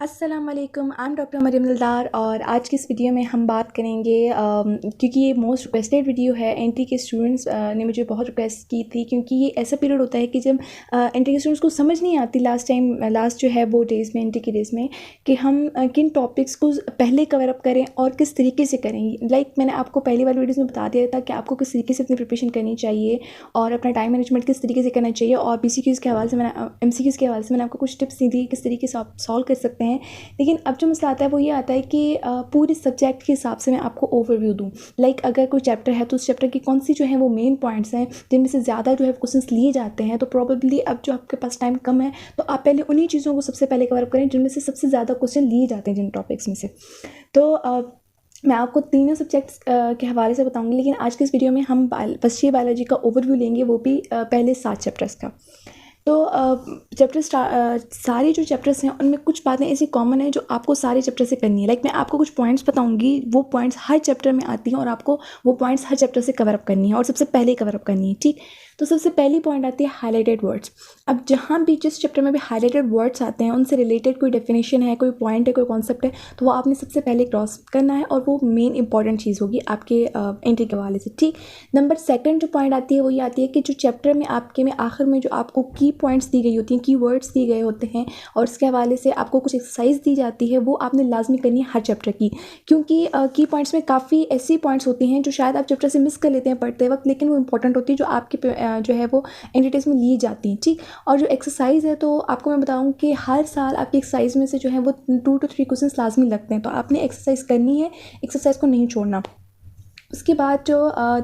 अस्सलाम वालेकुम, I am doctor Maryam दिलदार और आज की इस वीडियो में हम बात करेंगे क्योंकि ये मोस्ट रिक्वेस्टेड वीडियो है। एंट्री के स्टूडेंट्स ने मुझे बहुत रिक्वेस्ट की थी क्योंकि ये ऐसा पीरियड होता है कि जब एंट्री के स्टूडेंट्स को समझ नहीं आती लास्ट जो है वो डेज़ में, एंट्री के डेज़ में, कि हम किन टॉपिक्स को पहले कवर अप करें और किस तरीके से करें। मैंने आपको पहली वाली वीडियोज़ में बता दिया था कि आपको किस तरीके से अपनी प्रिपरेशन करनी चाहिए और अपना टाइम मैनेजमेंट किस तरीके से करना चाहिए, और BCQs के हवाले से MCQs के हवाले से मैंने आपको कुछ टिप्स दी थी किस तरीके से आप सॉल्व कर सकते हैं। लेकिन अब जो मसला आता है वो ये आता है कि पूरे सब्जेक्ट के हिसाब से मैं आपको ओवरव्यू दूँ। अगर कोई चैप्टर है तो उस चैप्टर की कौन सी जो है वो मेन पॉइंट्स हैं जिनमें से ज़्यादा जो है क्वेश्चंस लिए जाते हैं। तो प्रॉबेबली अब जो आपके पास टाइम कम है तो आप पहले उन्हीं चीज़ों को सबसे पहले कवर अप करें जिनमें से सबसे ज़्यादा क्वेश्चन लिए जाते हैं जिन टॉपिक्स में से। तो मैं आपको तीनों सब्जेक्ट्स के हवाले से बताऊंगी, लेकिन आज के इस वीडियो में हम बच्चे बायोलॉजी का ओवरव्यू लेंगे, वो भी पहले 7 चैप्टर्स का। तो सारे जो चैप्टर्स हैं उनमें कुछ बातें ऐसी कॉमन है जो आपको सारे चैप्टर से करनी है। मैं आपको कुछ पॉइंट्स बताऊंगी, वो पॉइंट्स हर चैप्टर में आती हैं और आपको वो पॉइंट्स हर चैप्टर से कवर अप करनी है और सबसे पहले कवर अप करनी है। ठीक, तो सबसे पहली पॉइंट आती है हाईलाइटेड वर्ड्स। अब जहाँ भी जिस चैप्टर में भी हाईलाइटेड वर्ड्स आते हैं उनसे रिलेटेड कोई डेफिनेशन है, कोई पॉइंट है, कोई कॉन्सेप्ट है, तो वो आपने सबसे पहले क्रॉस करना है और वो मेन इंपॉर्टेंट चीज़ होगी आपके एंट्री के हवाले से। ठीक, नंबर सेकंड जो पॉइंट आती है वो ये आती है कि जो चैप्टर में आपके में आखिर में जो आपको की पॉइंट्स दी गई होती हैं, की वर्ड्स दिए गए होते हैं और उसके हवाले से आपको कुछ एक्सरसाइज दी जाती है, वो आपने लाजमी करनी है हर चैप्टर की। क्योंकि की पॉइंट्स में काफ़ी ऐसी पॉइंट्स होती हैं जो शायद आप चैप्टर से मिस कर लेते हैं पढ़ते वक्त, लेकिन वो इंपॉर्टेंट होती है जो आपके जो है वो एंट्री में ली जाती हैं। ठीक, और जो एक्सरसाइज है तो आपको मैं बताऊं कि हर साल आपकी एक्सरसाइज में से जो है वो 2 to 3 क्वेश्चन लाजमी लगते हैं, तो आपने एक्सरसाइज करनी है, एक्सरसाइज को नहीं छोड़ना। उसके बाद जो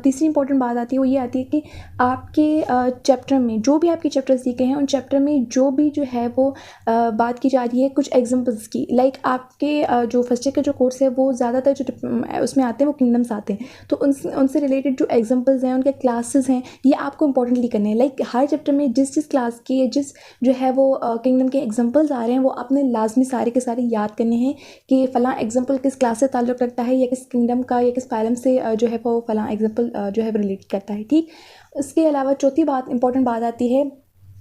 तीसरी इंपॉर्टेंट बात आती है वो ये आती है कि आपके चैप्टर में जो भी आपके चैप्टर्स दिए गए हैं उन चैप्टर में जो भी जो है वो बात की जा रही है कुछ एग्जांपल्स की। आपके जो फर्स्ट ईयर का जो कोर्स है वो ज़्यादातर जो उसमें आते हैं वो किंगडम्स आते हैं, तो उनसे रिलेटेड जो एग्जांपल्स हैं, उनके क्लासेस हैं, ये आपको इंपॉर्टेंटली करने हैं। हर चैप्टर में जिस जिस क्लास की या जिस जो है वो किंगडम के एग्जाम्पल्स आ रहे हैं वो आपने लाजमी सारे के सारे याद करने हैं कि फ़लाँ एग्जाम्पल किस क्लास से ताल्लुक़ रखता है या किस किंगडम का या किस फाइलम से जो है वो फलां एग्जाम्पल जो है वो रिलेट करता है। ठीक, इसके अलावा चौथी बात, इंपॉर्टेंट बात आती है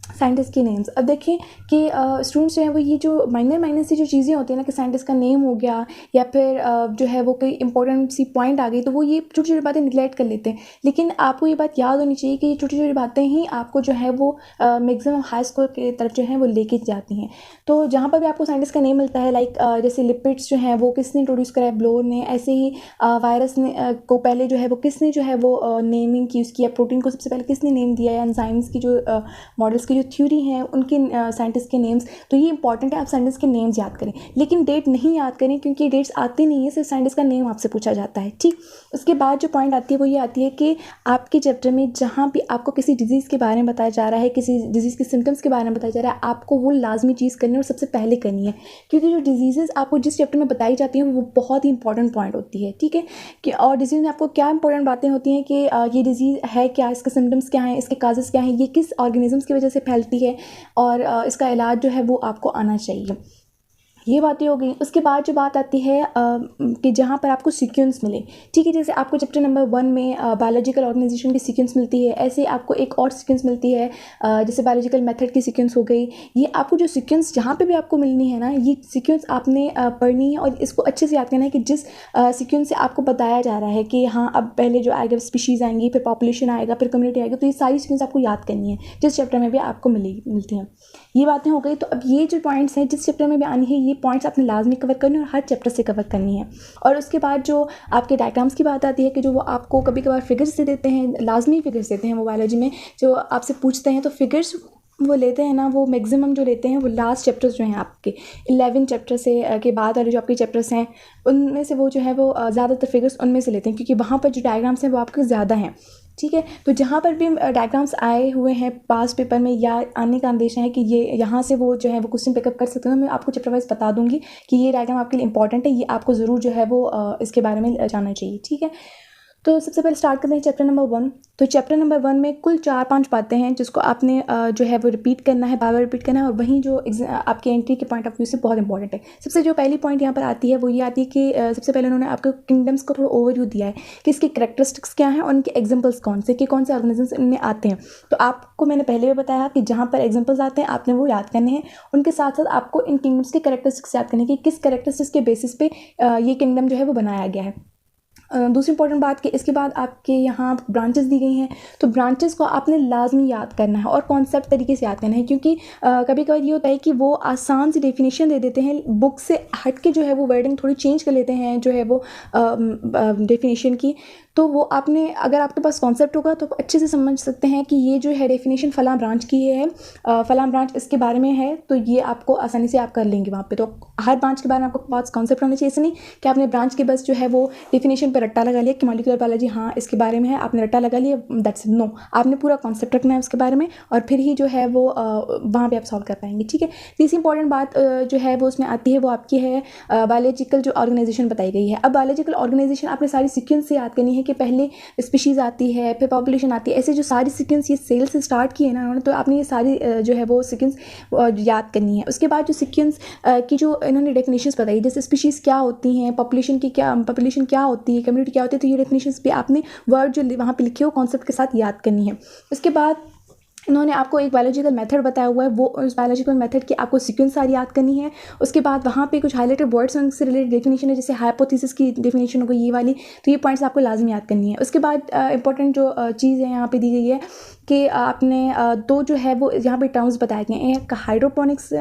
साइंटिस्ट के नेम्स। अब देखें कि स्टूडेंट्स जो हैं वो ये जो माइनर सी जो चीज़ें होती हैं ना कि साइंटिस्ट का नेम हो गया या फिर जो है वो कोई इंपॉर्टेंट सी पॉइंट आ गई, तो वो ये छोटी छोटी बातें निगलेक्ट कर लेते हैं। लेकिन आपको ये बात याद होनी चाहिए कि ये छोटी छोटी बातें ही आपको जो है वो मैक्सिमम हाई स्कोर की तरफ जो है वो लेके जाती हैं। तो जहाँ पर भी आपको साइंटिस्ट का नेम मिलता है, जैसे लिपिड्स जो हैं वो किसने इंट्रोड्यूस करा है, ब्लोर ने। ऐसे ही वायरस ने को पहले जो है वो किसने जो है वो नेमिंग की उसकी, या प्रोटीन को सबसे पहले किसने नेम दिया, या एंजाइम्स की जो मॉडल्स की जो थ्योरी हैं उनके साइंटिस्ट के नेम्स। तो ये इंपॉर्टेंट है, आप साइंटिस्ट के नेम्स याद करें, लेकिन डेट नहीं याद करें क्योंकि डेट्स आती नहीं है, सिर्फ साइंटिस्ट का नेम आपसे पूछा जाता है। ठीक, उसके बाद जो पॉइंट आती है वो ये आती है कि आपके चैप्टर में जहाँ भी आपको किसी डिजीज़ के बारे में बताया जा रहा है, किसी डिजीज़ के सिम्टम्स के बारे में बताया जा रहा है, आपको वो लाजमी चीज़ करनी है और सबसे पहले करनी है, क्योंकि जो डिजीज़ आपको जिस चैप्टर में बताई जाती हैं वो बहुत ही इंपॉर्टेंट पॉइंट होती है। ठीक है, कि और डिजीज़ में आपको क्या इंपॉर्टेंट बातें होती हैं कि ये डिजीज़ है क्या, इसके सिम्टम्स क्या हैं, इसके काजेस क्या हैं, ये किस ऑर्गेनिजम्स की वजह से फैलती है और इसका इलाज जो है वो आपको आना चाहिए। ये बातें हो गई। उसके बाद जो बात आती है कि जहाँ पर आपको सीक्वेंस मिले। ठीक है, जैसे आपको चैप्टर नंबर 1 में बायोलॉजिकल ऑर्गेनाइजेशन की सीक्वेंस मिलती है, ऐसे आपको एक और सीक्वेंस मिलती है जैसे बायोलॉजिकल मेथड की सीक्वेंस हो गई। ये आपको जो सीक्वेंस जहाँ पे भी आपको मिलनी है ना, ये सीक्वेंस आपने पढ़नी है और इसको अच्छे से याद करना है कि जिस सीक्वेंस से आपको बताया जा रहा है कि हाँ अब पहले जो आएगा स्पीशीज़ आएंगी, फिर पॉपुलेशन आएगा, फिर कम्युनिटी आएगी, तो ये सारी सीक्वेंस आपको याद करनी है जिस चैप्टर में भी आपको मिलती हैं। ये बातें हो गई। तो अब ये जो पॉइंट्स हैं जिस चैप्टर में भी आनी है, ये पॉइंट्स आपने लाजमी कवर करनी है और हर चैप्टर से कवर करनी है। और उसके बाद जो आपके डायग्राम्स की बात आती है कि जो वो आपको कभी कभार फिगर्स दे देते हैं, लाजमी फिगर्स देते हैं वो बायोलॉजी में, जो आपसे पूछते हैं, तो फिगर्स वो लेते हैं ना, वो मैक्सिमम जो लेते हैं वो लास्ट चैप्टर्स जो हैं आपके 11 चैप्टर से के बाद वाले जो आपके चैप्टर्स हैं उनमें से वो जो है वो ज़्यादातर फिगर्स उनमें से लेते हैं, क्योंकि वहाँ पर जो डायग्राम्स हैं वो आपके ज़्यादा हैं। ठीक है, तो जहाँ पर भी डायग्राम्स आए हुए हैं पास पेपर में या आने का अंदेशा है कि ये यहाँ से वो जो है वो क्वेश्चन पिकअप कर सकते हैं, मैं आपको चैप्टर वाइज बता दूंगी कि ये डायग्राम आपके लिए इंपॉर्टेंट है, ये आपको ज़रूर जो है वो इसके बारे में जानना चाहिए। ठीक है, तो सबसे पहले स्टार्ट करते हैं चैप्टर नंबर 1। तो चैप्टर नंबर 1 में कुल 4-5 बातें हैं जिसको आपने जो है वो रिपीट करना है, बार बार रिपीट करना है, और वहीं जो आपके एंट्री के पॉइंट ऑफ व्यू से बहुत इंपॉर्टेंट है। सबसे जो पहली पॉइंट यहाँ पर आती है वो ये आती है कि सबसे पहले उन्होंने आपको किंगडम्स को थोड़ा ओवरव्यू दिया है कि इसके करेक्टरिस्टिक्स क्या हैं और उनके एग्जाम्पल्स कौन से ऑर्गेनिजम्स इनमें आते हैं। तो आपको मैंने पहले भी बताया कि जहाँ पर एग्जाम्पल्स आते हैं आपने वो याद करने हैं, उनके साथ साथ आपको इन किंगडम्स के करेक्टरिस्टिक्स याद करने की, किस करेक्टरिस्टिक्स के बेसिस पे ये किंगडम जो है वो बनाया गया है। दूसरी इंपॉर्टेंट बात कि इसके बाद आपके यहाँ ब्रांचेस दी गई हैं, तो ब्रांचेस को आपने लाजमी याद करना है और कॉन्सेप्ट तरीके से याद करना है, क्योंकि कभी कभी ये होता है कि वो आसान सी डेफिनेशन दे देते हैं, बुक से हट के जो है वो वर्डिंग थोड़ी चेंज कर लेते हैं जो है वो डेफिनेशन की। तो वो आपने, अगर आपके पास कॉन्सेप्ट होगा तो अच्छे से समझ सकते हैं कि ये जो है डेफिनेशन फलां ब्रांच की है, फलां ब्रांच इसके बारे में है, तो ये आपको आसानी से आप कर लेंगे वहाँ पे। तो हर ब्रांच के बारे में आपको पास कॉन्सेप्ट होना चाहिए, ऐसे नहीं कि आपने ब्रांच के बस जो है वो डेफिनेशन पर रट्टा लगा लिया कि मॉलिक्यूलर बायोलॉजी हाँ इसके बारे में है, आपने रट्टा लगा लिया, दैट्स नो। आपने पूरा कॉन्सेप्ट रखना है उसके बारे में और फिर ही जो है वो वहाँ पर आप सॉल्व कर पाएंगे। ठीक है। तीसरी इंपॉर्टेंट बात जो है वो उसमें आती है, वो आपकी है बायोलॉजिकल जो ऑर्गेनाइजेशन बताई गई है। अब बायोलॉजिकल ऑर्गेनाइजेशन आपने सारी सीक्वेंस से याद करनी है कि पहले स्पीशीज़ आती है, फिर पॉपुलेशन आती है, ऐसे जो सारी सीक्वेंस ये सेल से स्टार्ट की है ना उन्होंने, तो आपने ये सारी जो है वो सीक्वेंस याद करनी है। उसके बाद जो सीक्वेंस की जो इन्होंने डेफिनेशंस बताई, जैसे स्पीशीज़ क्या होती हैं, पॉपुलेशन क्या होती है, कम्युनिटी क्या होती है, तो ये डेफिनेशंस भी आपने वर्ड जो वहाँ पे लिखे हो कॉन्सेप्ट के साथ याद करनी है। उसके बाद इन्होंने आपको एक बायोलॉजिकल मेथड बताया हुआ है, वो उस बायोलॉजिकल मेथड की आपको सीक्वेंस सारी याद करनी है। उसके बाद वहाँ पे कुछ हाईलाइटेड वर्ड्स से रिलेटेड डेफिनेशन है, जैसे हाइपोथेसिस की डेफिनेशन हो गई ये वाली, तो ये पॉइंट्स आपको लाजमी याद करनी है। उसके बाद इंपॉर्टेंट जो चीज़ है यहाँ पे दी गई है कि आपने दो जो है वो यहाँ पे टर्म्स बताए गए हैं, एक हाइड्रोपोनिक्स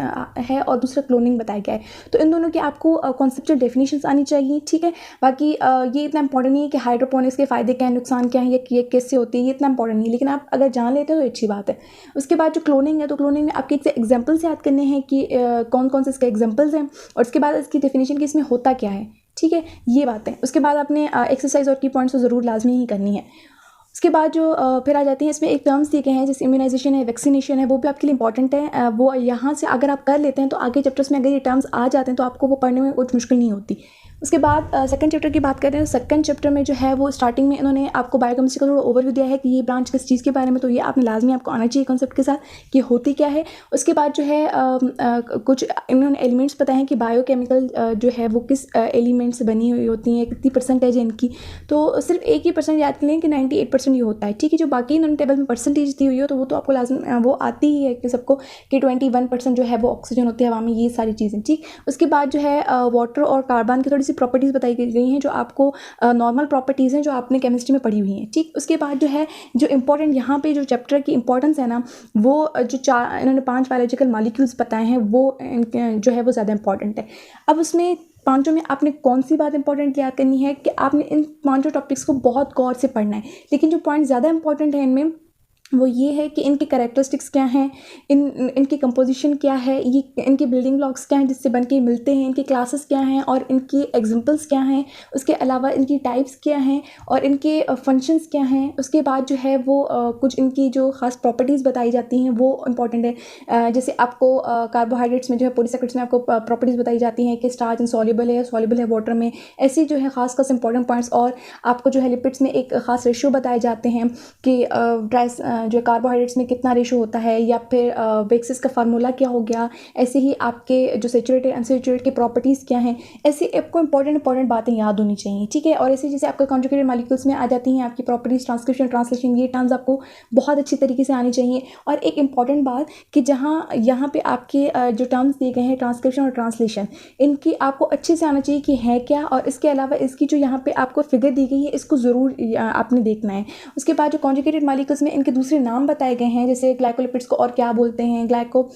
है और दूसरा क्लोनिंग बताया गया है। तो इन दोनों की आपको कॉन्सेप्चुअल डेफिनेशंस आनी चाहिए। ठीक है। बाकी ये इतना इंपॉर्टेंट नहीं है कि हाइड्रोपोनिक्स के फ़ायदे क्या हैं, नुकसान क्या है, ये कैसे होती है, ये इतना इंपॉर्टेंट नहीं है, लेकिन आप अगर जान लेते हो तो अच्छी बात है। उसके बाद जो क्लोनिंग है, तो क्लोनिंग में आपके एग्जाम्पल्स याद करने हैं कि कौन कौन से इसके एग्जाम्पल्स हैं, और उसके बाद इसकी डेफिनेशन की इसमें होता क्या है। ठीक है, ये बातें। उसके बाद आपने एक्सरसाइज और की पॉइंट्स तो ज़रूर लाजमी ही करनी है। उसके बाद जो फिर आ जाती हैं, इसमें एक टर्म्स दिए गए हैं जैसे इम्यूनाइजेशन है, वैक्सीनेशन है, वो भी आपके लिए इंपॉर्टेंट है। वो यहाँ से अगर आप कर लेते हैं तो आगे चैप्टर्स में अगर ये टर्म्स आ जाते हैं तो आपको वो पढ़ने में कुछ मुश्किल नहीं होती। उसके बाद सेकंड चैप्टर की बात करें तो सेकंड चैप्टर में जो है वो स्टार्टिंग में इन्होंने आपको बायोकेमिस्ट्री का थोड़ा ओवरव्यू दिया है कि ये ब्रांच किस चीज़ के बारे में, तो ये आपने लाजमी आपको आना चाहिए कॉन्सेप्ट के साथ कि होती क्या है। उसके बाद जो है कुछ इन्होंने एलिमेंट्स बताए हैं कि बायोकेमिकल जो है वो किस एलिमेंट से बनी हुई होती हैं, कितनी परसेंटेज है इनकी। तो सिर्फ एक ही परसेंट याद कर लें कि 98% ये होता है। ठीक है। जो बाकी इन्होंने टेबल में परसेंटेज दी हुई हो तो वो तो आपको लाजमी वो आती ही है कि सबको कि 21% जो है वो ऑक्सीजन होती है हवा में, ये सारी चीज़ें। ठीक। उसके बाद जो है वाटर और कार्बन की थोड़ी सी प्रॉपर्टीज़ बताई गई हैं जो आपको नॉर्मल प्रॉपर्टीज़ हैं जो आपने केमिस्ट्री में पढ़ी हुई हैं। ठीक। उसके बाद जो है जो इंपॉर्टेंट यहाँ पे जो चैप्टर की इंपॉर्टेंस है ना, वो जो इन्होंने 5 बायोलॉजिकल मॉलिक्यूल्स बताए हैं वो जो है वो ज़्यादा इंपॉर्टेंट है। अब उसमें पांचों में आपने कौन सी बात इंपॉर्टेंट याद करनी है कि आपने इन पांचों टॉपिक्स को बहुत गौर से पढ़ना है, लेकिन जो पॉइंट ज़्यादा इंपॉर्टेंट है इनमें वो ये है कि इनके कैरेक्टरिस्टिक्स क्या हैं, इनकी कंपोजिशन क्या है, ये इनके बिल्डिंग ब्लॉक्स क्या हैं जिससे बन के मिलते हैं, इनके क्लासेस क्या हैं और इनकी एग्जांपल्स क्या हैं, उसके अलावा इनकी टाइप्स क्या हैं और इनके फंक्शंस क्या हैं। उसके बाद जो है वो कुछ इनकी जो ख़ास प्रॉपर्टीज़ बताई जाती हैं वो इंपॉर्टेंट है। जैसे आपको कार्बोहाइड्रेट्स में जो है पॉलीसैकराइड्स में आपको प्रॉपर्टीज़ बताई जाती हैं कि स्टार्च इनसॉल्युबल है या सॉल्युबल है वाटर में, ऐसी जो है ख़ास इंपॉर्टेंट पॉइंट्स। और आपको जो है लिपिड्स में एक ख़ास रेशियो बताए जाते हैं कि जो कार्बोहाइड्रेट्स में कितना रेशो होता है, या फिर बेक्सिस का फार्मूला क्या हो गया। ऐसे ही आपके जो सेचुरेटेड अनसेचुरेटेड की प्रॉपर्टीज़ क्या हैं, ऐसी आपको इंपॉर्टेंट बातें याद होनी चाहिए। ठीक है। और ऐसे जैसे आपके कॉन्जुगेटेड मॉलिक्यूल्स में आ जाती हैं आपकी प्रॉपर्टीज़, ट्रांसक्रिप्शन, ट्रांसलेशन, ये टर्म्स आपको बहुत अच्छी तरीके से आनी चाहिए। और एक इंपॉर्टेंट बात कि जहाँ यहाँ पे आपके जो टर्म्स दिए गए हैं ट्रांसक्रिप्शन और ट्रांसलेशन, इनकी आपको अच्छे से आना चाहिए कि है क्या, और इसके अलावा इसकी जो यहाँ पे आपको फिगर दी गई है इसको ज़रूर आपने देखना है। उसके बाद जो कॉन्जुगेटेड मॉलिक्यूल्स में इनके दूसरे नाम बताए गए हैं, जैसे ग्लाइकोलिपिड्स को और क्या बोलते हैं, ग्लाइको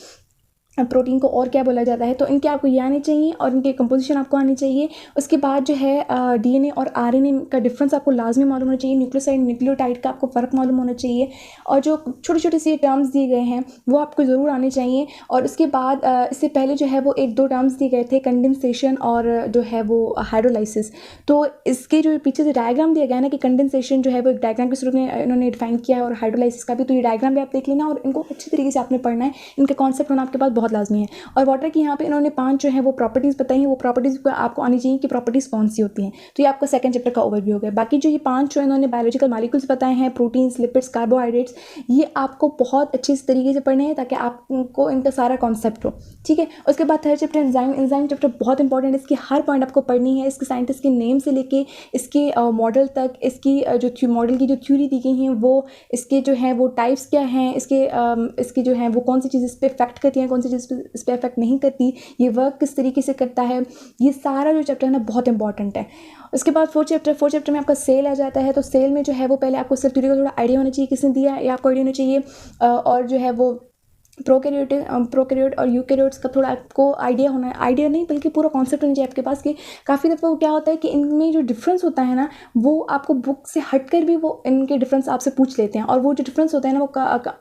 प्रोटीन को और क्या बोला जाता है, तो इनके आपको ये आने चाहिए और इनकी कंपोजिशन आपको आनी चाहिए। उसके बाद जो है डीएनए और आरएनए का डिफरेंस आपको लाजमी मालूम होना चाहिए, न्यूक्लियोसाइड न्यूक्लियोटाइड का आपको फ़र्क मालूम होना चाहिए, और जो छोटे छोटे से टर्म्स दिए गए हैं वो आपको ज़रूर आने चाहिए। और उसके बाद इससे पहले जो है वो 1-2 टर्म्स दिए गए थे, कंडेंसेशन और जो है वो हाइड्रोलाइसिस। तो इसके जो पीछे से डायग्राम दिया गया है ना कि कंडेंसेशन जो है वो एक डायग्राम के स्वरूप में इन्होंने डिफाइन किया है, और हाइड्रोलाइसिस का भी, तो ये डायग्राम भी आप देख लेना और इनको अच्छी तरीके से आपने पढ़ना है। इनका कॉन्सेप्ट होना आपके पास बहुत बहुत लाजमी है। और वाटर की यहाँ पे इन्होंने 5 जो है वो प्रॉपर्टीज़ बताई हैं, वो प्रॉपर्टीज़ आपको आनी चाहिए कि प्रॉपर्टीज़ कौन सी होती हैं। तो ये आपका सेकंड चैप्टर का ओवरव्यू हो गया। बाकी जो ये 5 जो इन्होंने बायोलॉजिकल मॉलिक्यूल्स बताए हैं, प्रोटीन्स, लिपिड्स, कार्बोहाइड्रेट्स, ये आपको बहुत अच्छे तरीके से पढ़ने हैं ताकि आपको इनका सारा कॉन्सेप्ट हो, ठीक है। उसके बाद third chapter enzyme. Enzyme chapter बहुत इंपॉर्टेंट है, इसकी हर पॉइंट आपको पढ़नी है। इसके साइंटिस्ट के नेम से लेके इसके मॉडल तक, इसकी जो मॉडल की जो थ्योरी दी गई हैं वो, इसके जो है वो टाइप्स क्या हैं, इसके जो है वो कौन सी चीज़ इस पर इफेक्ट करती हैं, कौन सी चीज़ इस पर इफेक्ट नहीं करती, ये वर्क किस तरीके से करता है, ये सारा जो चैप्टर है ना बहुत इंपॉर्टेंट है। उसके बाद फोर्थ चैप्टर में आपका सेल आ जाता है। तो सेल में जो है वो पहले आपको सेल थ्योरी का थोड़ा आइडिया होना चाहिए, किसने दिया है ये आपको आइडिया होना चाहिए। और जो है वो प्रोकैरियोट और यूकैरियोट्स का थोड़ा आपको आइडिया होना है, आइडिया नहीं बल्कि पूरा कॉन्सेप्ट होना चाहिए आपके पास। कि काफ़ी दफ़ा वो क्या होता है कि इनमें जो डिफरेंस होता है ना, वो आपको बुक से हटकर भी वो इनके डिफरेंस आपसे पूछ लेते हैं। और वो जो डिफरेंस होता है ना वो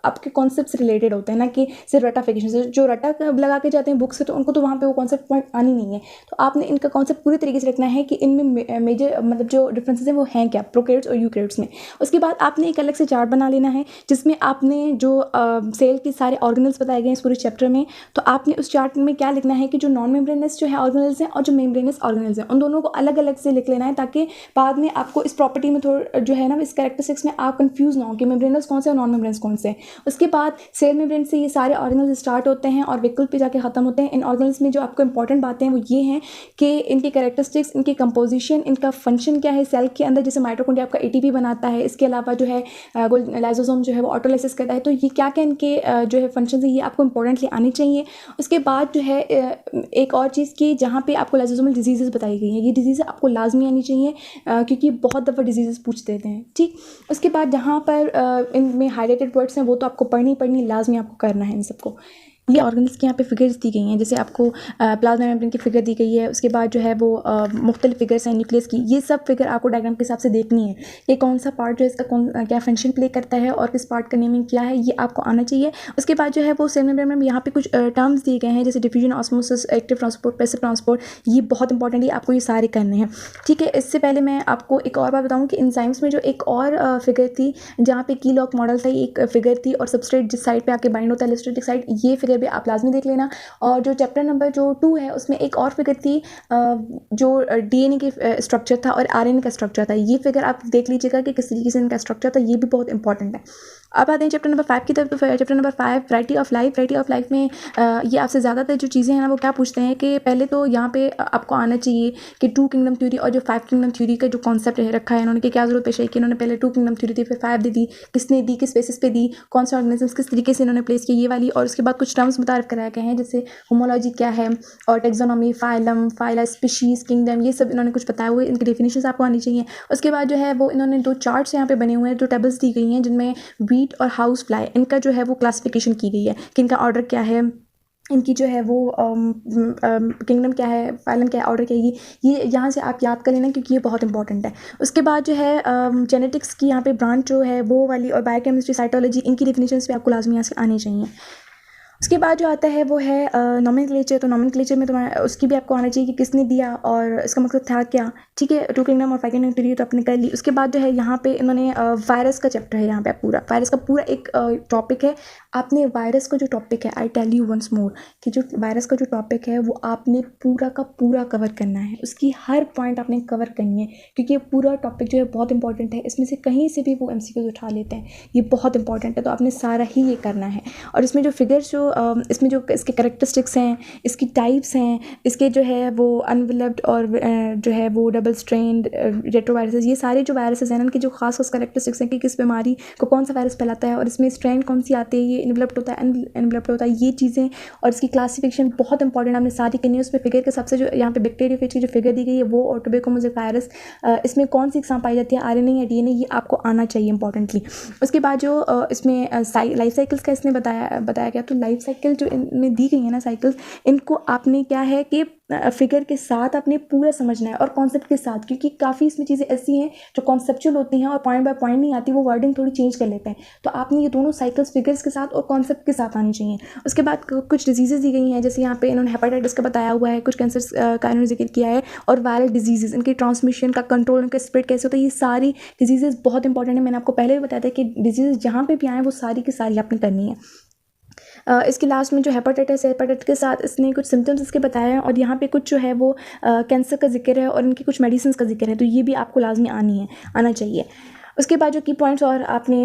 आपके कॉन्सेप्ट से रिलेटेड होते हैं, ना कि सिर्फ रटाफिकेशन से। जो रटा लगा के जाते हैं बुक से तो उनको तो वहाँ पर वो कॉन्सेप्ट पॉइंट आनी नहीं है। तो आपने इनका कॉन्सेप्ट पूरी तरीके से रखना है कि इनमें मेजर मतलब जो डिफरेंसेस हैं वो हैं क्या प्रोकैरियोट्स और यूकैरियोट्स में। उसके बाद आपने एक अलग से चार्ट बना लेना है जिसमें आपने जो सेल के सारे ऑर्गेनल्स बताए गए हैं इस पूरे चैप्टर में। तो आपने उस चार्ट में क्या लिखना है कि जो नॉन मेम्ब्रेनस जो है ऑर्गेनल्स हैं और जो मेम्ब्रेनस ऑर्गेनल्स हैं, उन दोनों को अलग अलग से लिख लेना है ताकि बाद में आपको इस प्रॉपर्टी में थोड़ा जो है ना इस कैरेक्टरिस्टिक्स में आप कंफ्यूज ना हो कि मेम्ब्रेनस कौन से और नॉन मेम्ब्रेनस कौन से। उसके बाद सेल मेम्ब्रेन से ये सारे ऑर्गेनल्स स्टार्ट होते हैं और विकल्प पे जाके खत्म होते हैं। इन ऑर्गेनल्स में जो आपको इंपॉर्टेंट बातें हैं वो ये हैं कि इनकी कैरेक्टरिस्टिक्स, इनकी कंपोजिशन, इनका फंक्शन क्या है सेल के अंदर। जैसे माइटोकॉन्ड्रिया आपका एटीपी बनाता है, इसके अलावा जो है लाइसोसोम जो है वो ऑटोलाइसिस करता है। तो ये क्या क्या इनके जो है फंक्शन है ये आपको इंपॉर्टेंटली आने चाहिए। उसके बाद जो है एक और चीज़ की जहाँ पे आपको लाइसोसोमल डिजीज़ बताई गई हैं, ये डिजीज़ आपको लाजमी आनी चाहिए क्योंकि बहुत दफ़ा डिजीज़ पूछ देते हैं, ठीक। उसके बाद जहाँ पर इनमें हाईलाइटेड वर्ड्स हैं वो तो आपको पढ़नी लाजमी आपको करना है इन सबको। ये ऑर्गेनल्स की यहाँ पे फिगर्स दी गई हैं, जैसे आपको प्लाज्मा मेम्ब्रेन की फिगर दी गई है। उसके बाद जो है वो मुख्तलिफ फिगर्स हैं न्यूक्लियस की, ये सब फिगर आपको डायग्राम के हिसाब से देखनी है कि कौन सा पार्ट जो है इसका क्या फंक्शन प्ले करता है और किस पार्ट का नेमिंग क्या है, ये आपको आना चाहिए। उसके बाद जो है वो सेल मेम्ब्रेन में यहाँ पे कुछ टर्म्स दिए गए हैं जैसे diffusion, osmosis, active transport, passive transport, ये बहुत इंपॉर्टेंट है, आपको ये सारे करने हैं, ठीक है। इससे पहले मैं आपको एक और बात बताऊँ कि एंजाइम्स में जो एक और फिगर थी जहाँ पे की लॉक मॉडल था, एक फिगर थी, और सबस्ट्रेट जिस साइड पे आके बाइंड होता है एलिस्टोटिक साइड, ये फिगर भी आप लाजमी देख लेना। और जो चैप्टर नंबर जो 2 है उसमें एक और फिगर थी जो डीएनए के स्ट्रक्चर था और आरएनए का स्ट्रक्चर था, ये फिगर आप देख लीजिएगा कि किस तरीके से इनका स्ट्रक्चर था, ये भी बहुत इंपॉर्टेंट है। अब आते हैं चैप्टर नंबर 5 की तरफ। तो chapter number 5 variety of life में ये आपसे ज़्यादातर जो चीज़ें हैं ना वो क्या पूछते हैं कि पहले तो यहाँ पे आपको आना चाहिए कि 2 किंगडम थ्योरी और जो 5 किंगडम थ्योरी का जो कॉन्सेप्ट रखा है इन्होंने कि क्या जरूरत पेश है कि इन्होंने पहले 2 किंगडम थ्योरी थी, फिर 5 दे दी, किसने दी, किस बेसिस पे दी, कौन से ऑर्गेनिजम्स किस तरीके से इन्होंने प्लेस किया, ये वाली। और उसके बाद कुछ टर्म्स मुतारिफ कराए गए हैं जैसे होमोलॉजी क्या है और taxonomy, phylum, phyla, species, kingdom, ये सब इन्होंने कुछ बताए हुए, इनकी डेफिनेशंस आपको आनी चाहिए। उसके बाद जो है वो इन्होंने 2 चार्ट्स यहाँ पे बने हुए हैं, 2 टेबल्स दी गई हैं जिनमें व्हीट और हाउस फ्लाई इनका जो है वो क्लासिफिकेशन की गई है कि इनका ऑर्डर क्या है, इनकी जो है वो किंगडम क्या है, फाइलम क्या है, ऑर्डर क्या है, ये यहाँ से आप याद कर लेना क्योंकि ये बहुत इंपॉर्टेंट है। उसके बाद जो है जेनेटिक्स की यहाँ पे ब्रांच जो है वो वाली और बायोकेमिस्ट्री, साइटोलॉजी, इनकी डेफिनेशंस भी आपको लाजमी यहाँ से आनी चाहिए। उसके बाद जो आता है वो है नॉमेनक्लेचर। तो नॉमेनक्लेचर में तुम्हारा उसकी भी आपको आना चाहिए कि किसने दिया और इसका मकसद था क्या, ठीक है। 2 किंगडम और 5 किंगडम थ्योरी तो आपने कर ली। उसके बाद जो है यहाँ पे इन्होंने वायरस का चैप्टर है, यहाँ पे पूरा वायरस का पूरा एक टॉपिक है। आपने वायरस का जो टॉपिक है, I tell you once more कि जो वायरस का जो टॉपिक है वो आपने पूरा का पूरा कवर करना है, उसकी हर पॉइंट आपने कवर करनी है क्योंकि ये पूरा टॉपिक जो है बहुत इंपॉर्टेंट है। इसमें से कहीं से भी वो MCQs उठा लेते हैं, ये बहुत इंपॉर्टेंट है, तो आपने सारा ही ये करना है। और इसमें जो फिगर्स जो इसमें जो इसके कैरेक्टरिस्टिक्स हैं, इसकी टाइप्स हैं, इसके जो है वो अनवेलप्ड और जो है वो डबल स्ट्रेन्ड रेट्रोवायरसेस, ये सारे जो वायरसेस हैं उनकी जो खास कैरेक्टरिस्टिक्स हैं कि किस बीमारी को कौन सा वायरस फैलाता है और इसमें स्ट्रेन कौन सी आती है, ये इनवेलप्ड होता है, अनवेलप्ड होता है, ये चीज़ें। और इसकी क्लासिफिकेशन बहुत इंपॉर्टेंट आपने सारी करनी है। उसमें फिगर के सबसे जो यहाँ पे बैक्टीरियोफेज की जो फिगर दी गई है वो और टोबैकोमोज़ेक वायरस, इसमें कौन सी एग्जाम पाई जाती है, RNA या DNA, ये आपको आना चाहिए इंपॉर्टेंटली। उसके बाद जो इसमें लाइफ साइकिल्स का इसने बताया गया, तो लाइफ साइकिल जो इनमें दी गई है ना साइकिल्स, इनको आपने क्या है कि फिगर के साथ आपने पूरा समझना है और कॉन्सेप्ट के साथ, क्योंकि काफ़ी इसमें चीज़ें ऐसी हैं जो कॉन्सेप्चुअल होती हैं और पॉइंट बाय पॉइंट नहीं आती, वो वर्डिंग थोड़ी चेंज कर लेते हैं। तो आपने ये दोनों साइकिल्स फिगर्स के साथ और कॉन्सेप्ट के साथ आनी चाहिए। उसके बाद कुछ डिजीज़ेज दी गई हैं, जैसे यहाँ पे इन्होंने हेपेटाइटिस का बताया हुआ है, कुछ कैंसर का इन्होंने जिक्र किया है, और वायरल डिजीज़, इनकी ट्रांसमिशन का कंट्रोल, इनका स्प्रेड कैसे होता है, ये सारी डिजीज़ेज बहुत इंपॉर्टेंट है। मैंने आपको पहले भी बताया था कि डिजीज़ जहाँ पे भी आए वो सारी की सारी आपने करनी है। इसके लास्ट में जो हेपेटाइटिस है, हेपेटाइटिस के साथ इसने कुछ सिम्टम्स इसके बताए हैं और यहाँ पे कुछ जो है वो कैंसर का जिक्र है और इनकी कुछ मेडिसिन का जिक्र है, तो ये भी आपको लाजमी आना चाहिए। उसके बाद जो की पॉइंट्स और आपने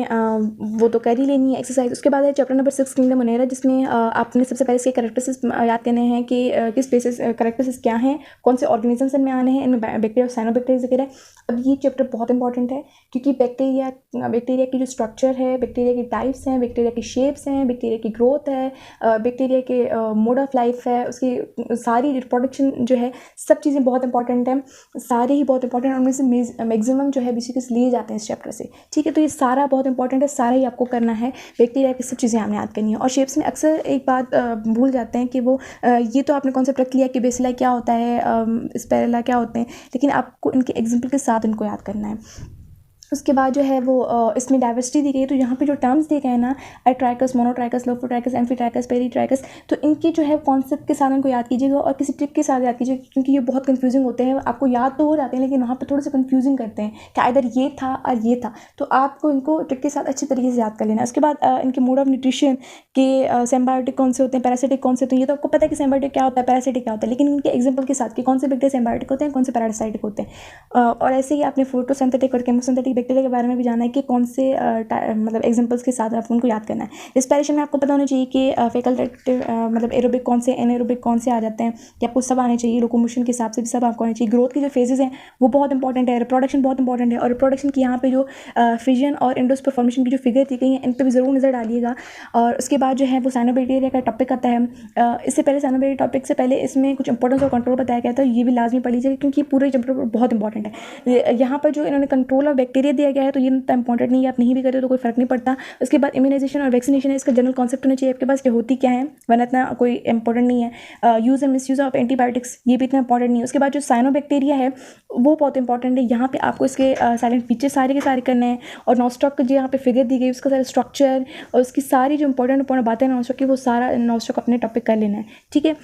वो तो कर ही लेनी है एक्सरसाइज। उसके बाद है चैप्टर नंबर 6 किंगडम मुनेरा, जिसमें आपने सबसे पहले इसके कैरेक्टरिस्टिक्स याद करने हैं कि किस बेसिस कैरेक्टरिस्टिक्स क्या हैं, कौन से ऑर्गेनिजम्स इनमें आने हैं, इनमें बैक्टीरिया और साइनोबैक्टीरिया जिक्र है। अब ये चैप्टर बहुत इंपॉर्टेंट है क्योंकि बैक्टीरिया की जो स्ट्रक्चर है, बैक्टीरिया की टाइप्स हैं, बैक्टीरिया की शेप्स हैं, बैक्टीरिया की ग्रोथ है, बैक्टीरिया के मोड ऑफ लाइफ है, उसकी सारी रिप्रोडक्शन जो है, सब चीज़ें बहुत इंपॉर्टेंट हैं, सारे ही बहुत इंपॉर्टेंट, उनमें से मैक्सिमम जो है बेसिकली लिए जाते हैं इस चैप्टर से। ठीक है, तो ये सारा बहुत इंपॉर्टेंट है, सारा ही आपको करना है। बैक्टीरिया की सब चीज़ें आपने याद करनी है। और शेप्स में अक्सर एक बात भूल जाते हैं कि वो ये तो आपने कॉन्सेप्ट रख लिया कि बेसिला क्या होता है, स्पेरेला क्या होते हैं, लेकिन आपको इनके एग्जाम्पल के साथ इनको याद करना है। उसके बाद जो है वो इसमें डाइवर्सिटी दी गई है, तो यहाँ पे जो टर्म्स दिए गए हैं ना, atrichous, monotrichous, lophotrichous, amphitrichous, peritrichous, तो इनकी जो है कॉन्सेप्ट के साथ इनको याद कीजिएगा और किसी ट्रिक के साथ याद कीजिएगा, क्योंकि ये बहुत कंफ्यूजिंग होते हैं। आपको याद तो हो जाते हैं लेकिन वहाँ पर थोड़े से कंफ्यूजिंग करते हैं कि इधर ये था और ये था, तो आपको इनको ट्रिक के साथ अच्छे तरीके से याद कर लेना है। उसके बाद इनके मोड ऑफ न्यूट्रिशन के सिम्बायोटिक कौन से होते हैं, पैरासिटिक कौन से होते हैं, ये तो आपको पता है कि सिम्बायोटिक क्या होता है, पैरासिटिक क्या होता है, लेकिन इनके एग्जाम्पल के साथ कि कौन से बैक्टीरिया सिम्बायोटिक होते हैं, कौन से पैरासाइटिक होते हैं। और ऐसे ही आपने फोटोसिंथेटिक और केमोसिंथेटिक बैक्टीरिया के बारे में भी जाना है कि कौन से मतलब एग्जांपल्स के साथ आपको उनको याद करना है। रिस्पायरेशन में आपको पता होना चाहिए कि फैकल्टेटिव मतलब एरोबिक कौन से, एनाएरोबिक कौन से आ जाते हैं, कि आपको सब आने चाहिए। लोकोमोशन के हिसाब से भी सब आपको आने चाहिए। ग्रोथ के जो फेजेस हैं वो बहुत इंपॉर्टेंट है। रिप्रोडक्शन बहुत इंपॉर्टेंट है, और रिप्रोडक्शन की यहाँ पे जो फिजन और एंडोस्पर्म फॉर्मेशन की जो फिगर दी गई है, इन पर भी ज़रूर नज़र डालिएगा। और उसके बाद जो है वो साइनोबैक्टीरिया का टॉपिक आता है। इससे पहले साइनोबैक्टीरिया टॉपिक से पहले इसमें कुछ इंपॉर्टेंस और कंट्रोल बताया गया था, ये भी लाजमी पढ़ लीजिएगा क्योंकि पूरे चैप्टर बहुत इंपॉर्टेंट है। यहाँ पर जो इन्होंने कंट्रोल ऑफ बैक्टीरिया दिया गया है तो ये इतना इंपॉर्टेंट नहीं है, आप नहीं भी करते तो कोई फर्क नहीं पड़ता। उसके बाद इम्यूनाइजेशन और वैक्सीनेशन है, इसका जनरल कॉन्सेप्ट होना चाहिए आपके पास कि होती क्या है, वरना इतना कोई इंपॉर्टेंट नहीं है। Use and misuse of antibiotics, ये भी इतना इंपॉर्टेंट नहीं है। उसके बाद जो साइनोबैक्टीरिया है वो बहुत इंपॉर्टेंट है। यहाँ पे आपको इसके साइलेंट फीचर सारे के सारे करने हैं, और नॉस्टॉक जो यहाँ पे फिगर दी गई उसका सारा स्ट्रक्चर और उसकी सारी जो इंपॉर्टेंट बातें हैं नॉस्टॉक की, वो सारा नॉस्टॉक अपने टॉपिक कर लेना है। ठीक है,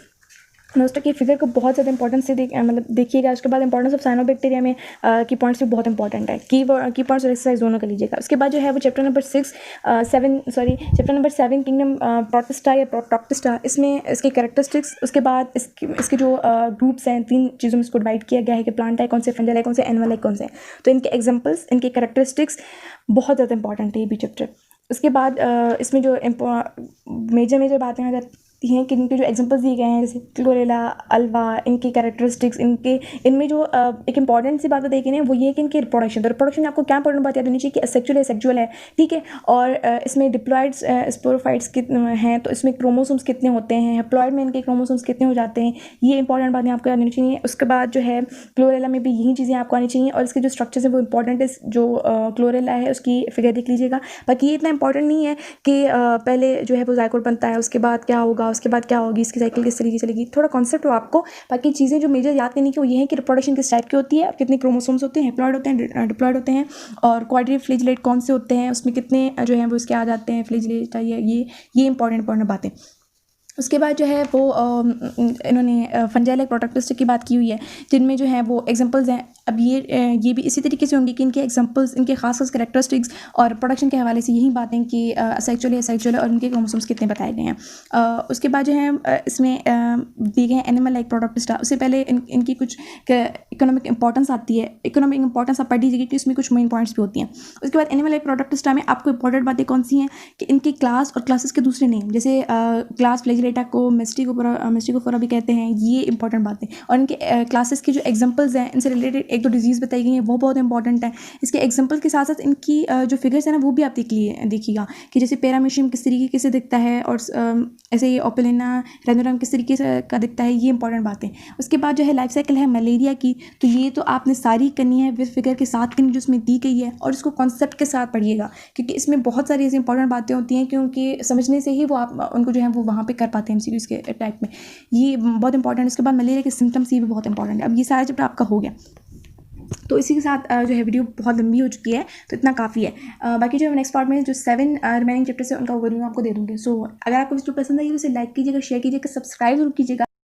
नॉस्टॉक की फिगर को बहुत ज़्यादा इंपॉर्टेंस से देखिएगा। उसके बाद इंपॉर्टेंस ऑफ साइनोबैक्टीरिया में की पॉइंट्स भी बहुत इंपॉर्टेंट है। की पॉइंट्स और एक्सरसाइज दोनों कर लीजिएगा। उसके बाद जो है वो चैप्टर नंबर 7 किंगडम प्रोटिस्टा या प्रोटोक्टिस्टा, इसमें इसके कैरेक्टरिस्टिक्स, उसके बाद इसके जो ग्रुप्स हैं, 3 चीज़ों में इसको डिवाइड किया गया है कि प्लांट है कौन से, फंजल है कौन से, एनिमल है कौन से। तो इनके एग्जाम्पल्स, इनके कैरेक्टरिस्टिक्स बहुत ज़्यादा इंपॉर्टेंट है ये भी चैप्टर। उसके बाद इसमें जो मेजर बातें आ जाती हैं कि इनके जो एग्जांपल्स दिए गए हैं, जैसे क्लोरेला, अल्वा, इनकी कैरेक्टरिस्टिक्स, इनमें जो एक इंपॉर्टेंट सी बात देखी ना वो ये है कि इनकी रिप्रोडक्शन, तो रिप्रोडक्शन में आपको क्या इंपॉर्टेंट बात याद होनी चाहिए कि असेक्सुअल है, सेक्सुअल है। ठीक है, और इसमें डिप्लॉइड्स, स्पोरोफाइट्स कितने हैं, तो इसमें क्रोमोसोम्स कितने होते हैं, हैप्लॉइड में इनके क्रोमोसोम्स कितने हो जाते हैं, ये इंपॉर्टेंट बातें आपको याद होनी चाहिए। उसके बाद जो है क्लोरेला में भी यही चीज़ें आपको आनी चाहिए, और इसके जो स्ट्रक्चर्स हैं वो इंपॉर्टेंट है। जो क्लोरेला है उसकी फिगर देख लीजिएगा। बाकी ये इतना इंपॉर्टेंट नहीं है कि पहले जो है वो जायकोट बनता है, उसके बाद क्या होगा, उसके बाद क्या होगी, इसकी साइकिल किस तरीके चलेगी, थोड़ा कॉन्सेप्ट हो आपको। बाकी चीज़ें जो मेजर याद करने की वो ये है कि रिप्रोडक्शन किस टाइप की होती है, कितने क्रोमोसोम्स होते हैं, हैप्लॉइड होते हैं, डिप्लॉइड होते हैं, और क्वाड्रिफ्लेजिलेट कौन से होते हैं, उसमें कितने जो हैं वो इसके आ जाते हैं, फ्लेजिलेट, ये इंपॉर्टेंट बातें। उसके बाद जो है वो इन्होंने फंजाइल प्रोटोक्टिस्टा की बात की हुई है, जिनमें जो है वो एग्जांपल्स हैं। अब ये भी इसी तरीके से होंगे कि इनके एग्जांपल्स, इनके खास कैरेक्टरिस्टिक्स और प्रोडक्शन के हवाले से यही बातें कि सेक्सुअल है, सेक्सुअल और इनके क्रोमोसोम्स कितने बताए गए हैं। उसके बाद जो है इसमें दिए गए हैं एनिमल लाइक प्रोटोक्टिस्टा। उससे पहले इनकी कुछ इकोनॉमिक इंपॉर्टेंस आती है। इकोनॉमिक इंपॉर्टेंस आप पढ़ लीजिएगा कि इसमें कुछ मेन पॉइंट्स भी होती हैं। उसके बाद एनिमल लाइक प्रोटोक्टिस्टा में आपको इंपॉर्टेंट बातें कौन सी हैं कि इनकी क्लास और क्लासेस के दूसरे नेम, जैसे क्लास फ्लेजिलेटा को मिस्टिकोफोरा भी कहते हैं, ये इंपॉर्टेंट बातें। और इनके क्लासेस के जो एग्जांपल्स हैं, इनसे रिलेटेड एक दो डिजीज़ बताई गई हैं, वो बहुत इंपॉर्टेंट है। इसके एग्जांपल के साथ साथ इनकी जो फिगर्स हैं ना वो भी आप देखिएगा कि जैसे पैरामीशियम किस तरीके से दिखता है, और ऐसे ही ओपेलिना रेनोरम किस तरीके से का दिखता है, ये इंपॉर्टेंट बातें। उसके बाद जो है लाइफ साइकिल है मलेरिया की, तो ये तो आपने सारी करनी है विद फिगर के साथ करनी जो इसमें दी गई है, और इसको कॉन्सेप्ट के साथ पढ़िएगा क्योंकि इसमें बहुत सारी ऐसी इंपॉर्टेंट बातें होती हैं, क्योंकि समझने से ही वो आप उनको जो है वो वहाँ पे कर पाते हैं MCQs के टाइप में, ये बहुत इंपॉर्टेंट। उसके बाद मलेरिया के सिम्टम्स, ये भी बहुत इंपॉर्टेंट है। अब ये सारा चैप्टर आपका हो गया, तो इसी के साथ जो है वीडियो बहुत लंबी हो चुकी है तो इतना काफ़ी है। बाकी जो नेक्स्ट पार्ट में जो 7 रिमेनिंग चैप्टर्स है उनका ओवरव्यू आपको दे दूँगी। सो अगर आपको वीडियो पसंद आई तो इसे लाइक कीजिएगा, शेयर कीजिएगा, सब्सक्राइब जरूर कीजिएगा।